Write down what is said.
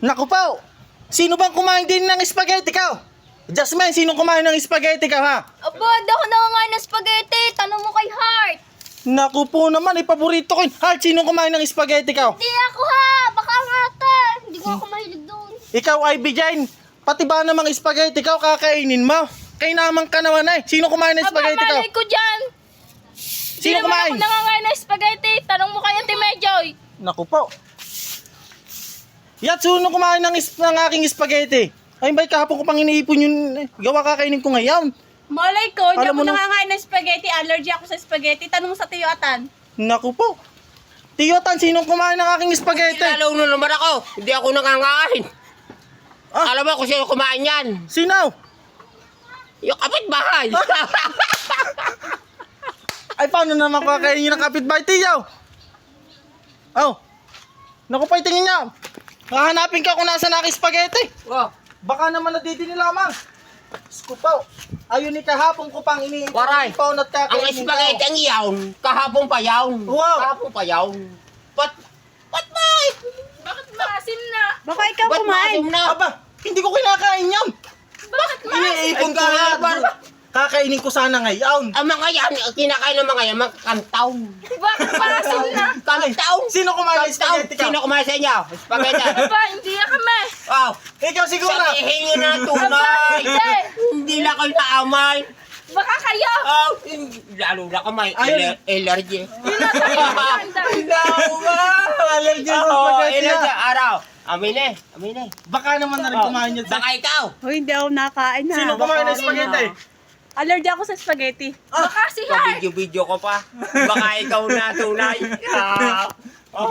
Naku po! Sino bang kumain din ng spaghetti ka? Jasmine, sino kumain ng spaghetti ka ha? Aba, di ako nangangain ng spaghetti. Tanong mo kay Heart. Naku po naman, paborito ko yun. Heart, sino kumain ng spaghetti ka? Hindi ako ha. Baka angatan. Hindi ko ako mahilig doon. Ikaw ay Jane. Pati ba namang spaghetti ka kakainin mo? Kay naman ka naman eh. Sino kumain ng spaghetti ka? malay ko dyan. Sino kumain? Hindi naman ako nangangain ng spaghetti. Tanong mo kay Auntie Medjoy. Naku po. Yat, sino kumain ng aking spaghetti? Ay, ba kahapon ko pang iniipon yun. Gawa kakainin ko ngayon. Malay ko, hindi Alam ako mo na- nangangain ng spaghetti. Allergy ako sa spaghetti. Tanong mo sa Tiyo Atan. Naku po. Tiyotan, sinong kumain ng aking spaghetti? Lalo na naman ako. Hindi ako nangangain. Ah? Alam mo kung sino kumain yan? Sino? Yung kapitbahay. Ay, paano naman kakainin yun ng kapitbahay, Tiyo? Oh. Naku po, tingin niya. Hahanapin ka kung nasa aking spaghetti. Oh, Baka naman nadidini lamang. Skupaw. Ayun ni kahapon ko pang iniipon. Waray. Ipon at ang kakainin spaghetti ko. ang yawn. Kahapon pa yawn. Wow. Kahapon pa yawn. Ba't ba? Bakit maasim na? Baka ikaw Ba't kumain. maasim na? Aba, hindi ko kinakain yan. Bakit Iniipon ko Ay, nga. bar- Kakainin ko sana ngayon. Ang mga yan, kinakain ng mga yan, mga kantaw. Bakit maasim na? Kantaw. Sino kumain ng Kantaw. spaghetti ka? Sino kumain sa inyo? Spaghetti. Aba, hindi na kami. Wow. Ikaw siguro. Sabihin nyo na tunay. Hindi. Hindi na kayo naamay. Baka kayo. Oh, lalo na ka may Ayun. allergy. Allergy sa Oo, spaghetti allergy. na. Araw. Amin eh. Amin eh. Baka naman na rin kumain yan. Baka ikaw. Hoy, hindi ako nakakain na. Sino kumain ng spaghetti? Allergy ako sa spaghetti. Baka si Heart. Video ko pa. Baka ikaw na tunay. Ah, oh,